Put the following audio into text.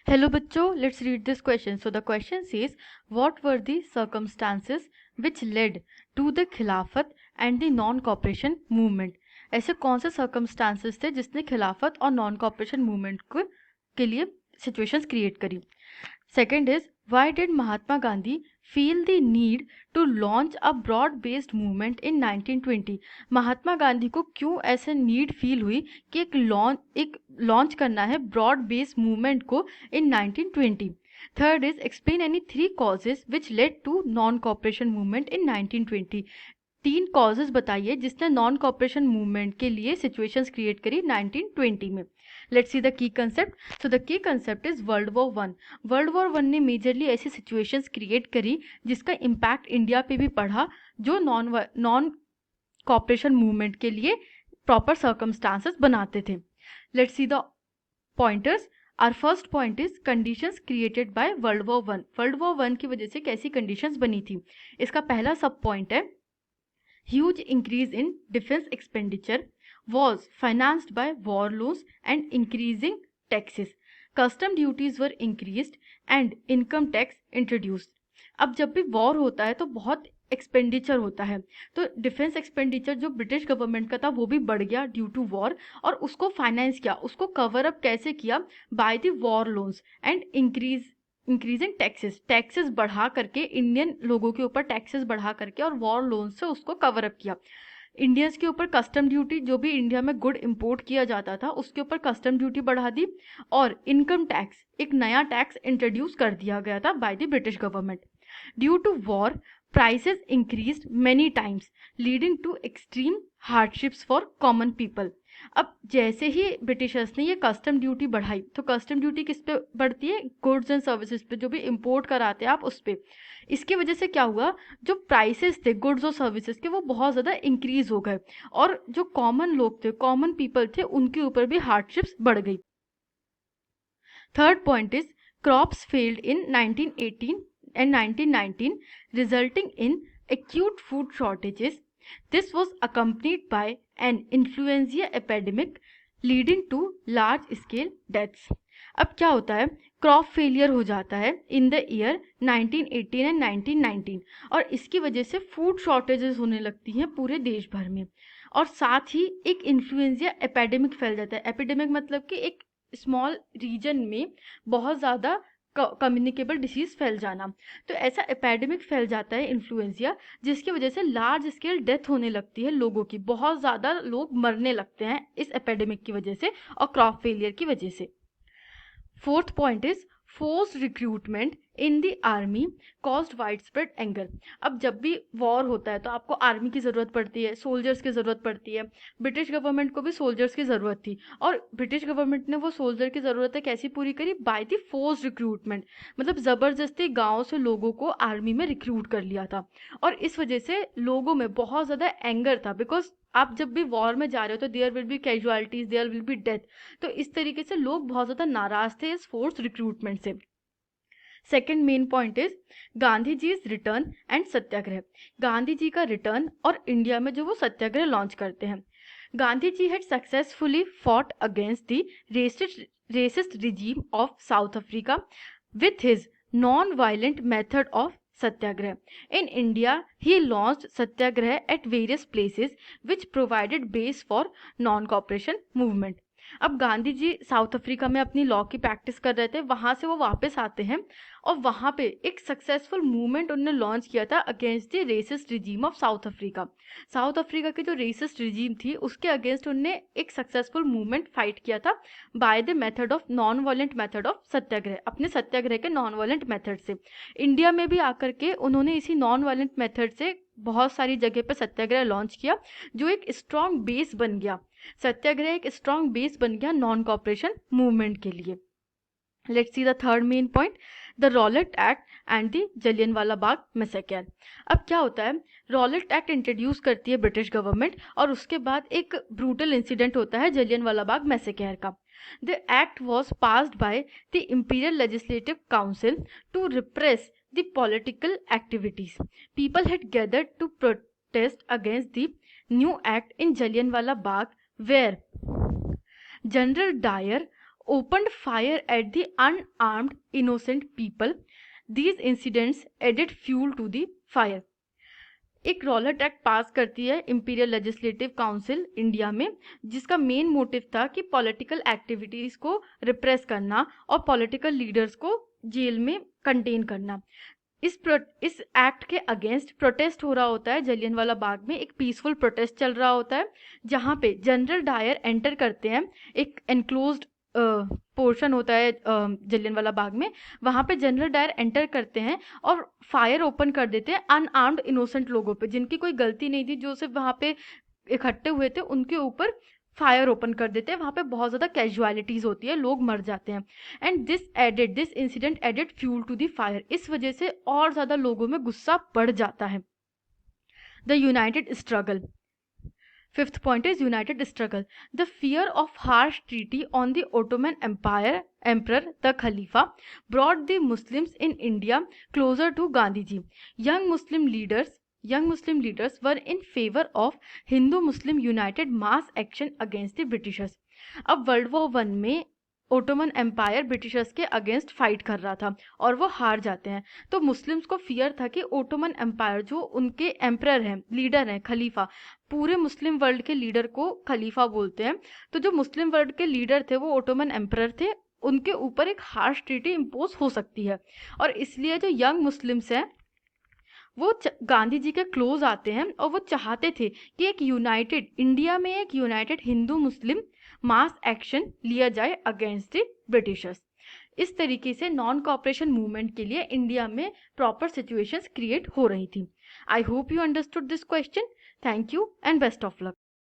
Hello बच्चों, let's read this question. So the question says, what were the circumstances which led to the खिलाफत and the non-cooperation movement? ऐसे कौन से circumstances थे जिसने खिलाफत और non-cooperation movement के लिए situations create करी? Second is, why did Mahatma Gandhi feel the need to launch a broad-based movement in 1920? Mahatma Gandhi को क्यों ऐसे नीड फील हुई कि एक लॉन्च करना है ब्रॉड बेस्ड मूवमेंट को इन 1920? Third is, explain any 3 causes which led to non cooperation movement in 1920. 3 causes बताइए जिसने नॉन कॉपरेशन मूवमेंट के लिए सिचुएशंस क्रिएट करी 1920 में. Let's see the key concept. So the key concept is world war one. World war one ने majorly ऐसी situations create करी जिसका इम्पैक्ट इंडिया पे भी पड़ा, जो नॉन कॉपरेशन मूवमेंट के लिए प्रॉपर सर्कमस्टांसेस बनाते थे. Let's see the pointers. Our first point is conditions created by world war one. World war one की वजह से कैसी कंडीशंस बनी थी, इसका पहला सब पॉइंट है, huge increase in defense expenditure was financed by war loans and increasing taxes. Custom duties were increased and income tax introduced. अब जब भी वॉर होता है तो बहुत एक्सपेंडिचर होता है, तो डिफेंस एक्सपेंडिचर जो ब्रिटिश गवर्नमेंट का था वो भी बढ़ गया ड्यू टू वॉर, और उसको फाइनेंस किया, उसको कवर अप कैसे किया, by the war loans and increasing taxes बढ़ा करके, इंडियन लोगों के ऊपर टैक्सेस बढ़ा करके और वॉर लोन से उसको कवर अप किया. इंडियंस के ऊपर कस्टम ड्यूटी, जो भी इंडिया में गुड इंपोर्ट किया जाता था उसके ऊपर कस्टम ड्यूटी बढ़ा दी, और इनकम टैक्स, एक नया टैक्स इंट्रोड्यूस कर दिया गया था by the British government. Due to war prices increased many times leading to extreme hardships for common people. अब जैसे ही ब्रिटिशर्स ने ये कस्टम ड्यूटी बढ़ाई, तो कस्टम ड्यूटी किस पे बढ़ती है, गुड्स एंड सर्विसेज पे, जो भी इंपोर्ट कराते हैं आप उस पे. इसकी वजह से क्या हुआ, जो प्राइसेस थे गुड्स और सर्विसेज के वो बहुत ज़्यादा इंक्रीज हो गए, और जो कॉमन लोग थे, कॉमन पीपल थे, उनके ऊपर भी हार्डशिप्स बढ़ गई. Third point is, crops failed in 1918 and 1919 resulting in acute food shortages. This was accompanied by an influenza epidemic leading to large scale deaths. अब क्या होता है, क्रॉप फेलियर हो जाता है इन द ईयर 1918 एंड 1919, और इसकी वजह से फूड शॉर्टेजेस होने लगती हैं पूरे देश भर में, और साथ ही एक इन्फ्लुएंजा एपिडेमिक फैल जाता है. एपिडेमिक मतलब कि एक स्मॉल रीजन में बहुत ज़्यादा कम्युनिकेबल डिसीज फैल जाना. तो ऐसा एपिडेमिक फैल जाता है इन्फ्लुएंजा, जिसकी वजह से लार्ज स्केल डेथ होने लगती है लोगों की, बहुत ज़्यादा लोग मरने लगते हैं इस एपिडेमिक की वजह से और क्रॉप फेलियर की वजह से. Fourth point is, force recruitment in the army caused wide spread anger. अब जब भी वॉर होता है तो आपको आर्मी की ज़रूरत पड़ती है, सोल्जर्स की ज़रूरत पड़ती है. ब्रिटिश गवर्नमेंट को भी सोल्जर्स की ज़रूरत थी, और ब्रिटिश गवर्नमेंट ने वो सोल्जर की ज़रूरतें कैसी पूरी करी, बाय द फोर्स रिक्रूटमेंट, मतलब ज़बरदस्ती गाँव से लोगों को आर्मी में रिक्रूट कर लिया था. और इस वजह से लोगों में बहुत ज़्यादा एंगर था, बिकॉज आप जब भी वॉर में जा रहे हो तो there will be casualties, there will be death. तो इस तरीके से लोग बहुत ज़्यादा नाराज थे इस फोर्स रिक्रूटमेंट से. Second main point is, Gandhi ji is return and satyagraha. Gandhi ji का रिटर्न और इंडिया में जो वो सत्याग्रह लॉन्च करते हैं. Gandhi ji had successfully fought against the racist regime of South Africa with his non-violent method of satyagrah. In India, he launched satyagrah at various places which provided base for non-cooperation movement. अब Gandhi ji south Africa में अपनी law की practice कर रहे थे, वहाँ से वो वापस आते हैं और वहाँ पे एक सक्सेसफुल मूवमेंट उन्होंने लॉन्च किया था against the racist regime of South Africa. South Africa की जो रेसिस्ट रिजीम थी उसके अगेंस्ट उन्होंने एक सक्सेसफुल मूवमेंट फाइट किया था by the method of non violent method of satyagraha, अपने सत्याग्रह के नॉन वायलेंट मेथड से. इंडिया में भी आकर के उन्होंने इसी नॉन वायलेंट मेथड से बहुत सारी जगह पर सत्याग्रह लॉन्च किया, जो एक स्ट्रॉन्ग बेस बन गया. सत्याग्रह एक स्ट्रॉन्ग बेस बन गया नॉन कॉपरेशन मूवमेंट के लिए. Let's see the third main point, the Rowlatt act and the Jallianwala Bagh massacre. अब क्या होता है, रॉलेट एक्ट इंट्रोड्यूस करती है ब्रिटिश गवर्नमेंट, और उसके बाद एक ब्रूटल इंसिडेंट होता है जलियनवाला बाग मैसेकर का. The act was passed by the imperial legislative council to repress the political activities. People had gathered to protest against the new act in Jallianwala Bagh, where General Dyer opened fire at the unarmed innocent people. These incidents added fuel to the fire. एक Rowlatt act पास करती है imperial legislative council India में, जिसका main motive था कि political activities को repress करना और पॉलिटिकल लीडर्स को जेल में कंटेन करना। इस एक्ट के अगेंस्ट प्रोटेस्ट हो रहा होता है जलियांवाला बाग में। एक पीसफुल प्रोटेस्ट चल रहा होता है जहाँ पे जनरल डायर एंटर करते हैं। एक एनक्लोज्ड पोर्शन होता है जलियांवाला बाग में, वहाँ पे जनरल डायर एंटर करते हैं और फायर ओपन कर देते हैं अनआर्म्ड इनोसेंट लोगों पे, जिनकी कोई गलती नहीं थी, जो सिर्फ वहाँ पे इकट्ठे हुए थे, उनके ऊपर फायर ओपन कर देते हैं। वहाँ पे बहुत ज़्यादा कैजुअलिटीज़ होती है, लोग मर जाते हैं। And this incident added fuel to the fire. इस वजह से और ज़्यादा लोगों में गुस्सा बढ़ जाता है। The United struggle. Fifth point is united struggle. The fear of harsh treaty on the Ottoman Emperor, the Khalifa, brought the Muslims in India closer to Gandhiji. Young Muslim leaders were in favor of Hindu-Muslim united mass action against the Britishers. अब world war 1 में Ottoman empire Britishers के against fight कर रहा था और वो हार जाते हैं। तो मुस्लिम्स को फियर था कि ओटोमन एम्पायर, जो उनके एम्परर हैं, लीडर हैं, खलीफा, पूरे मुस्लिम वर्ल्ड के लीडर को खलीफा बोलते हैं, तो जो मुस्लिम वर्ल्ड के लीडर थे वो ओटोमन एम्परर थे, उनके ऊपर एक हार्श ट्रीटी इम्पोज हो सकती है। और इसलिए जो यंग मुस्लिम्स हैं वो गांधी जी के क्लोज आते हैं और वो चाहते थे कि एक यूनाइटेड इंडिया में एक यूनाइटेड हिंदू मुस्लिम मास एक्शन लिया जाए अगेंस्ट द ब्रिटिशर्स। इस तरीके से नॉन कॉपरेशन मूवमेंट के लिए इंडिया में प्रॉपर सिचुएशंस क्रिएट हो रही थी। I hope you understood this question. Thank you and best of luck.